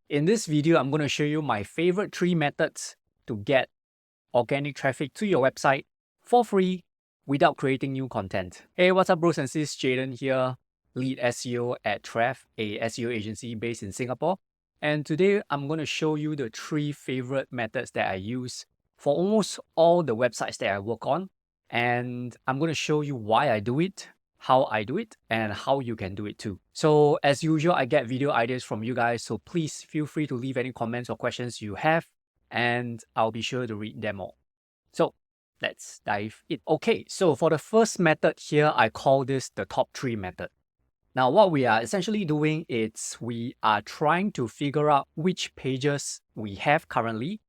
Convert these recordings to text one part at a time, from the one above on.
In this video, I'm going to show you my favorite 3 methods to get organic traffic to your website for free without creating new content. Hey, what's up, bros and sis? Jaden here, lead SEO at Trev, a SEO agency based in Singapore. And today, I'm going to show you the 3 favorite methods that I use for almost all the websites that I work on. And I'm going to show you why I do it, how I do it, and how you can do it too. So as usual, I get video ideas from you guys, so please feel free to leave any comments or questions you have, and I'll be sure to read them all. So let's dive in. Okay, so for the first method here, I call this the top 3 method. Now, what we are essentially doing is we are trying to figure out which pages we have currently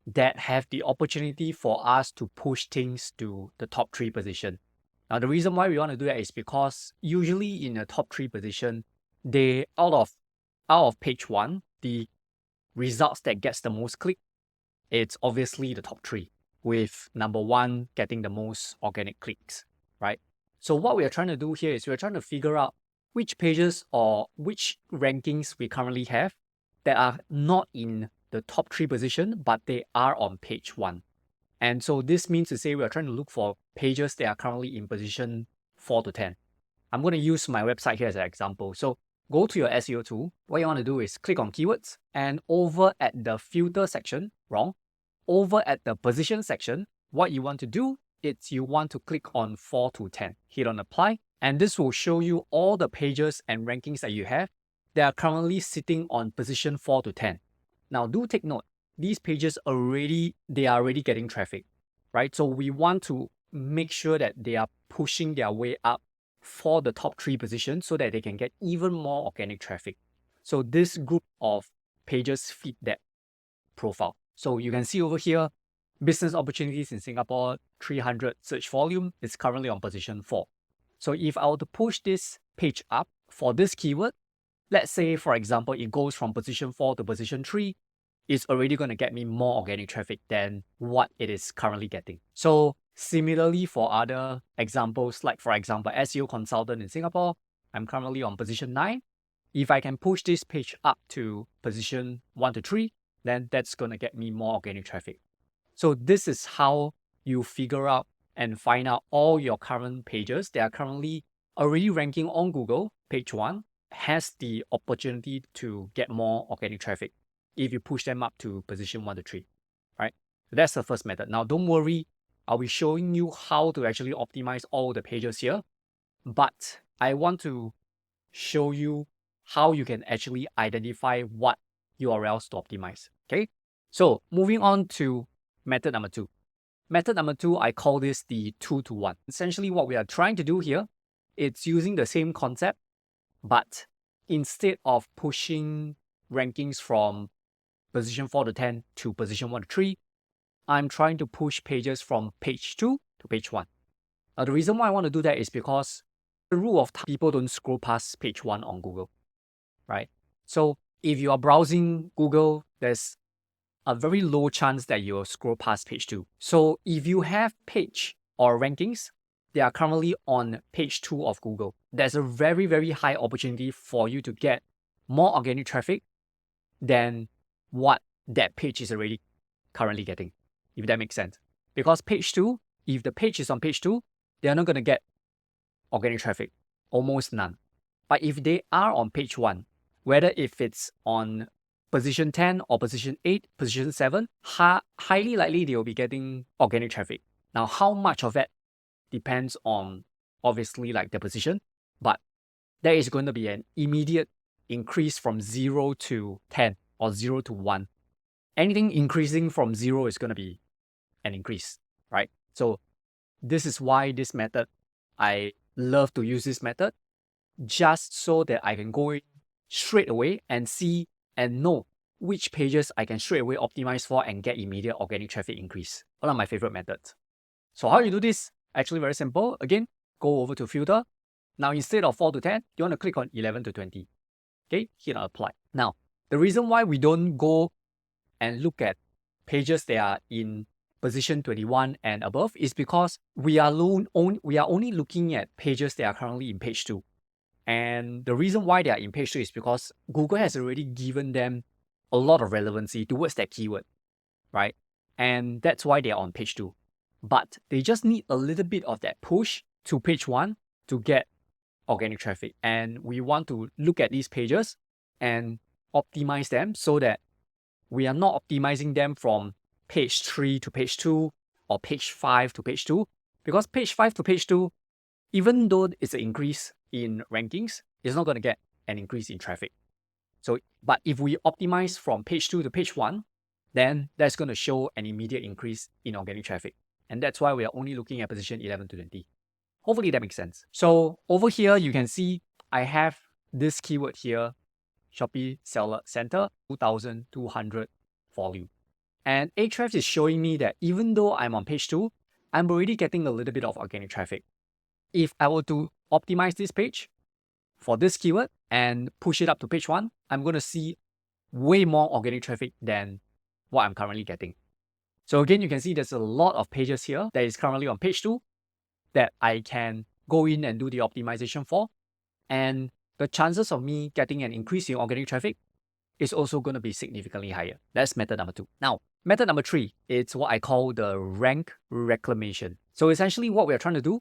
that have the opportunity for us to push things to the top 3 position. Now, the reason why we want to do that is because usually in a top 3 position, they out of page 1, the results that gets the most click, it's obviously the top 3, with number 1 getting the most organic clicks, right? So what we are trying to do here is we're trying to figure out which pages or which rankings we currently have that are not in the top 3 position, but they are on page 1. And so this means to say we are trying to look for pages that are currently in position 4 to 10. I'm going to use my website here as an example. So go to your SEO tool. What you want to do is click on keywords, and over at the filter section, over at the position section, what you want to do is you want to click on 4 to 10. Hit on apply, and this will show you all the pages and rankings that you have that are currently sitting on position 4 to 10. Now do take note, these pages are already getting traffic, right? So we want to make sure that they are pushing their way up for the top 3 positions so that they can get even more organic traffic. So this group of pages fit that profile. So you can see over here, business opportunities in Singapore, 300 search volume is currently on position 4. So if I were to push this page up for this keyword, let's say, for example, it goes from position 4 to position 3, it's already going to get me more organic traffic than what it is currently getting. So similarly for other examples, like for example, SEO consultant in Singapore, I'm currently on position 9. If I can push this page up to position 1 to 3, then that's going to get me more organic traffic. So this is how you figure out and find out all your current pages that are currently already ranking on Google. Page 1 has the opportunity to get more organic traffic if you push them up to position 1 to 3, right? So that's the first method. Now, don't worry, I'll be showing you how to actually optimize all the pages here, but I want to show you how you can actually identify what URLs to optimize, okay? So moving on to method number 2. Method number 2, I call this the 2 to 1. Essentially, what we are trying to do here, it's using the same concept, but instead of pushing rankings from position 4 to 10 to position 1 to 3, I'm trying to push pages from page 2 to page 1. Now, the reason why I want to do that is because the rule of thumb, people don't scroll past page 1 on Google, right? So if you are browsing Google, there's a very low chance that you'll scroll past page 2. So if you have page or rankings, they are currently on page 2 of Google, there's a very, very high opportunity for you to get more organic traffic than what that page is already currently getting, if that makes sense. Because page 2, if the page is on page 2, they are not going to get organic traffic, almost none. But if they are on page 1, whether if it's on position 10 or position 8, position 7, highly likely they will be getting organic traffic. Now, how much of that depends on, obviously, like the position, but there is going to be an immediate increase from 0 to 10 or 0 to 1. Anything increasing from 0 is going to be an increase, right? So this is why this method, I love to use this method, just so that I can go in straight away and see and know which pages I can straight away optimize for and get immediate organic traffic increase. One of my favorite methods. So how you do this? Actually very simple. Again, go over to filter. Now instead of 4 to 10, you want to click on 11 to 20. Okay, hit on apply. Now, the reason why we don't go and look at pages that are in position 21 and above is because we are only looking at pages that are currently in page 2. And the reason why they are in page 2 is because Google has already given them a lot of relevancy towards that keyword, right? And that's why they're on page 2. But they just need a little bit of that push to page 1 to get organic traffic. And we want to look at these pages and optimize them so that we are not optimizing them from page 3 to page 2 or page 5 to page 2. Because page 5 to page 2, even though it's an increase in rankings, it's not going to get an increase in traffic. So, but if we optimize from page 2 to page 1, then that's going to show an immediate increase in organic traffic. And that's why we are only looking at position 11 to 20. Hopefully that makes sense. So over here, you can see I have this keyword here, Shopee Seller Center, 2,200 volume. And Ahrefs is showing me that even though I'm on page 2, I'm already getting a little bit of organic traffic. If I were to optimize this page for this keyword and push it up to page 1, I'm going to see way more organic traffic than what I'm currently getting. So again, you can see there's a lot of pages here that is currently on page 2 that I can go in and do the optimization for. And the chances of me getting an increase in organic traffic is also going to be significantly higher. That's method number 2. Now, method number 3 is what I call the rank reclamation. So essentially what we're trying to do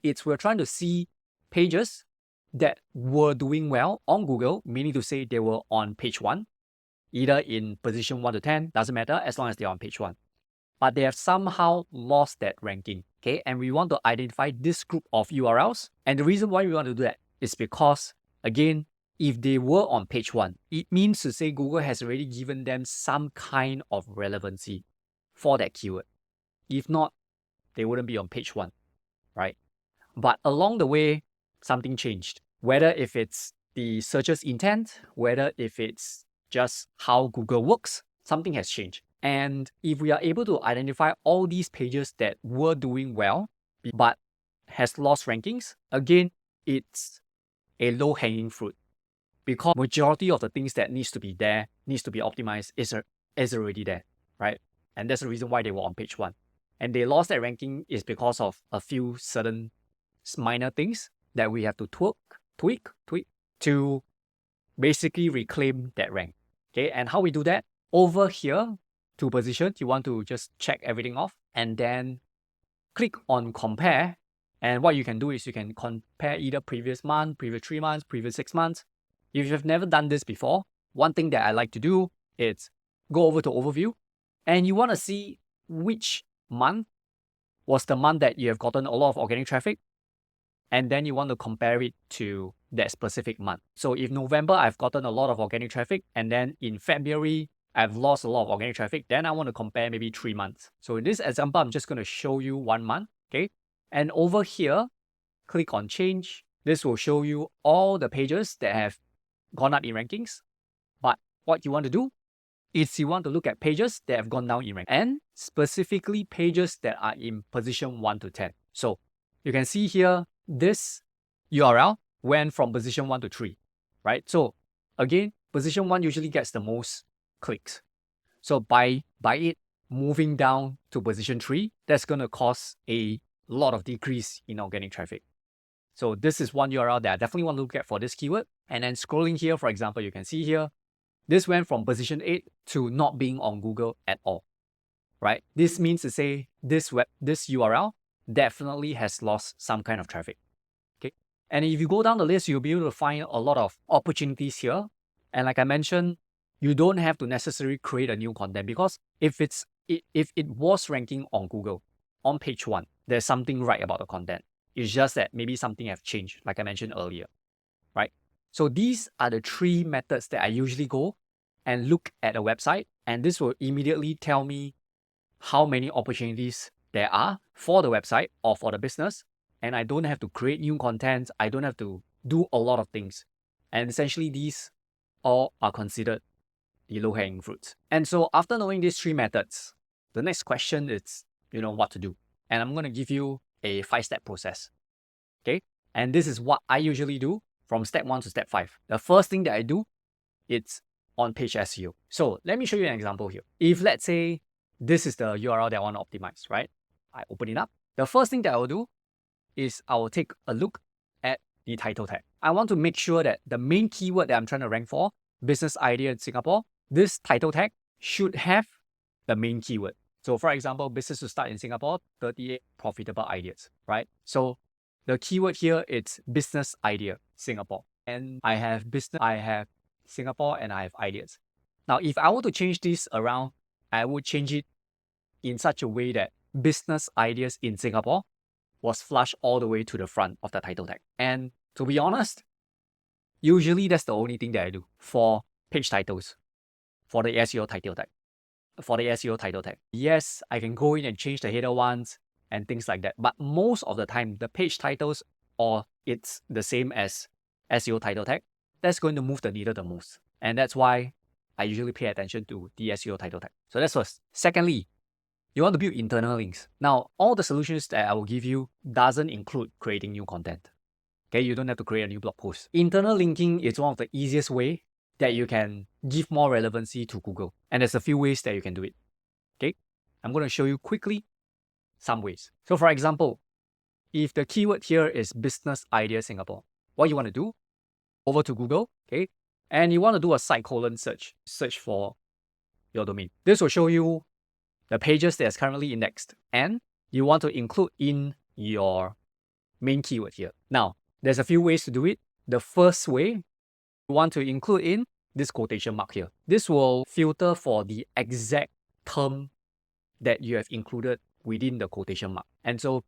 is we're trying to see pages that were doing well on Google, meaning to say they were on page 1, either in position 1 to 10, doesn't matter as long as they're on page 1. But they have somehow lost that ranking, okay? And we want to identify this group of URLs. And the reason why we want to do that is because, again, if they were on page 1, it means to say Google has already given them some kind of relevancy for that keyword. If not, they wouldn't be on page 1, right? But along the way, something changed. Whether if it's the searcher's intent, whether if it's just how Google works, something has changed. And if we are able to identify all these pages that were doing well, but has lost rankings, again, it's a low-hanging fruit. Because majority of the things that needs to be there, needs to be optimized, is already there, right? And that's the reason why they were on page 1. And they lost that ranking is because of a few certain minor things that we have to tweak to basically reclaim that rank. Okay, and how we do that? Over here, to position, you want to just check everything off and then click on compare. And what you can do is you can compare either previous month, previous 3 months, previous 6 months. If you've never done this before, one thing that I like to do is go over to overview and you want to see which month was the month that you have gotten a lot of organic traffic. And then you want to compare it to that specific month. So if November, I've gotten a lot of organic traffic, and then in February, I've lost a lot of organic traffic, then I want to compare maybe 3 months. So in this example, I'm just going to show you 1 month, okay? And over here, click on change. This will show you all the pages that have gone up in rankings. But what you want to do is you want to look at pages that have gone down in rank, and specifically pages that are in position 1 to 10. So you can see here, this URL went from position 1 to 3, right? So again, position 1 usually gets the most clicks. So by it moving down to position 3, that's going to cause a lot of decrease in organic traffic. So this is one URL that I definitely want to look at for this keyword. And then scrolling here, for example, you can see here, this went from position 8 to not being on Google at all, right? This means to say this URL definitely has lost some kind of traffic, okay? And if you go down the list, you'll be able to find a lot of opportunities here. And like I mentioned, you don't have to necessarily create a new content, because if it was ranking on Google on page 1, there's something right about the content. It's just that maybe something have changed, like I mentioned earlier, right? So these are the 3 methods that I usually go and look at a website, and this will immediately tell me how many opportunities there are for the website or for the business, and I don't have to create new content. I don't have to do a lot of things. And essentially, these all are considered the low-hanging fruits. And so after knowing these 3 methods, the next question is, what to do. And I'm going to give you a 5-step process, okay? And this is what I usually do from step 1 to step 5. The first thing that I do, it's on-page SEO. So let me show you an example here. If let's say this is the URL that I want to optimize, right? I open it up. The first thing that I will do is I will take a look at the title tag. I want to make sure that the main keyword that I'm trying to rank for, business idea in Singapore, this title tag should have the main keyword. So for example, business to start in Singapore, 38 profitable ideas, right? So the keyword here is business idea, Singapore. And I have business, I have Singapore, and I have ideas. Now, if I were to change this around, I would change it in such a way that business ideas in Singapore was flushed all the way to the front of the title tag. And to be honest, usually that's the only thing that I do for page titles, for the SEO title tag. Yes, I can go in and change the header ones and things like that. But most of the time, the page titles, or it's the same as SEO title tag, that's going to move the needle the most. And that's why I usually pay attention to the SEO title tag. So that's first. Secondly, you want to build internal links. Now, all the solutions that I will give you doesn't include creating new content. Okay, you don't have to create a new blog post. Internal linking is one of the easiest way that you can give more relevancy to Google. And there's a few ways that you can do it. Okay, I'm going to show you quickly some ways. So for example, if the keyword here is business idea Singapore, what you want to do, over to Google, okay, and you want to do a site colon search for your domain. This will show you the pages that's currently indexed, and you want to include in your main keyword here. Now, there's a few ways to do it. The first way, you want to include in this quotation mark here. This will filter for the exact term that you have included within the quotation mark. And so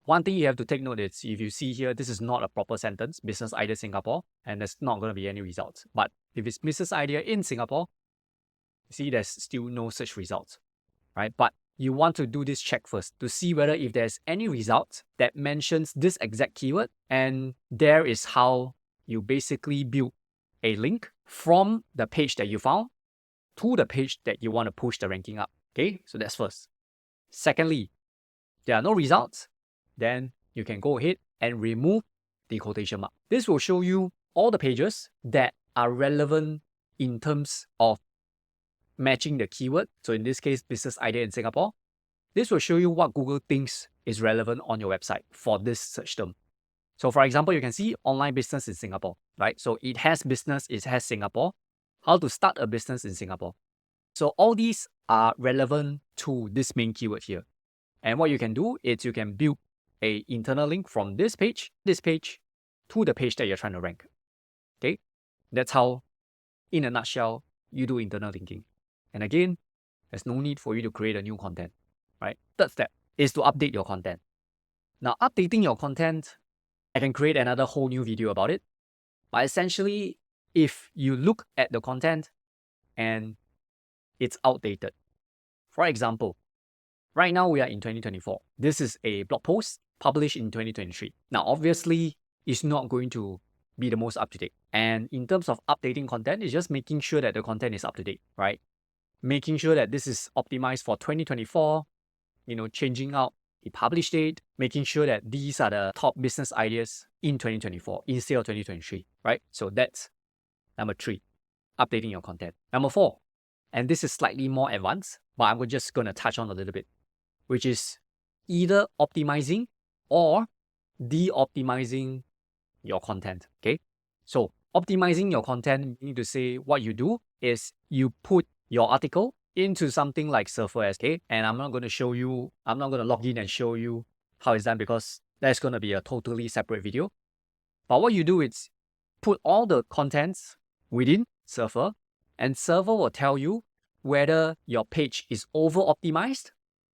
one thing you have to take note is, if you see here, this is not a proper sentence, business idea Singapore, and there's not going to be any results. But if it's business idea in Singapore, see, there's still no such results, right? But you want to do this check first to see whether if there's any results that mentions this exact keyword, and there is how you basically build a link from the page that you found to the page that you want to push the ranking up. Okay, so that's first. Secondly, there are no results, then you can go ahead and remove the quotation mark. This will show you all the pages that are relevant in terms of matching the keyword. So in this case, business idea in Singapore. This will show you what Google thinks is relevant on your website for this search term. So for example, you can see online business in Singapore, right? So it has business, it has Singapore. How to start a business in Singapore. So all these are relevant to this main keyword here. And what you can do is you can build an internal link from this page to the page that you're trying to rank. Okay, that's how, in a nutshell, you do internal linking. And again, there's no need for you to create a new content, right? Third step is to update your content. Now, updating your content, I can create another whole new video about it. But essentially, if you look at the content and it's outdated, for example, right now we are in 2024. This is a blog post published in 2023. Now, obviously, it's not going to be the most up-to-date. And in terms of updating content, it's just making sure that the content is up-to-date, right? Making sure that this is optimized for 2024, changing out the publish date, making sure that these are the top business ideas in 2024 instead of 2023, right? So that's number 3, updating your content. Number 4, and this is slightly more advanced, but I'm just going to touch on a little bit, which is either optimizing or de-optimizing your content, okay? So optimizing your content, you need to say what you do is you put your article into something like Surfer SK, and I'm not going to log in and show you how it's done because that's going to be a totally separate video. But what you do is put all the contents within Surfer, and Surfer will tell you whether your page is over-optimized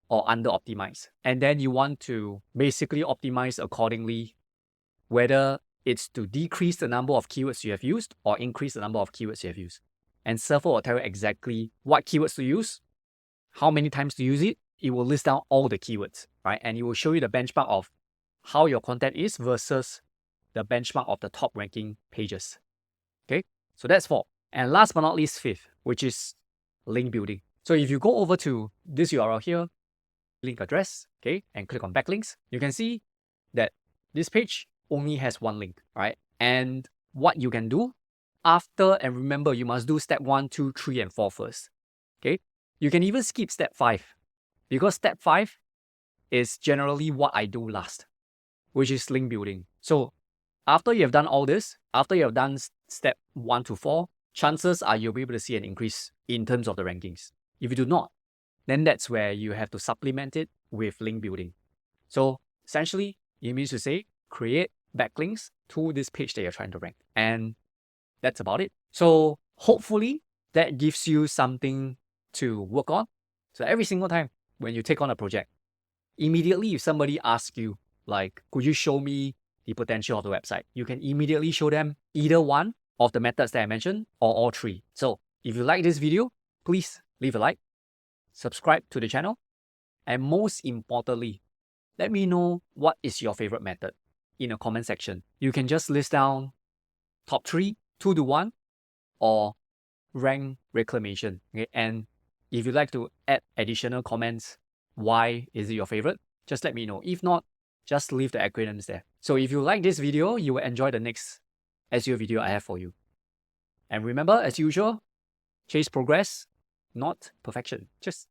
or under-optimized. And then you want to basically optimize accordingly, whether it's to decrease the number of keywords you have used or increase the number of keywords you have used. And Surfer will tell you exactly what keywords to use, how many times to use it. It will list down all the keywords, right? And it will show you the benchmark of how your content is versus the benchmark of the top ranking pages. Okay, so that's 4. And last but not least, 5th, which is link building. So if you go over to this URL here, link address, okay, and click on backlinks, you can see that this page only has one link, right? And what you can do after, and remember, you must do step 1, 2, 3, and 4 first. Okay, you can even skip step 5 because step 5 is generally what I do last, which is link building. So after you have done all this, after you have done step 1 to 4, chances are you'll be able to see an increase in terms of the rankings. If you do not, then that's where you have to supplement it with link building. So essentially, it means to say, create backlinks to this page that you're trying to rank. And that's about it. So hopefully that gives you something to work on. So every single time when you take on a project, immediately if somebody asks you, like, could you show me the potential of the website? You can immediately show them either one of the methods that I mentioned or all three. So if you like this video, please leave a like, subscribe to the channel, and most importantly, let me know what is your favorite method in a comment section. You can just list down top 3, 2 to 1, or rank reclamation. Okay? And if you'd like to add additional comments, why is it your favorite? Just let me know. If not, just leave the acronyms there. So if you like this video, you will enjoy the next SEO video I have for you. And remember, as usual, chase progress, not perfection. Just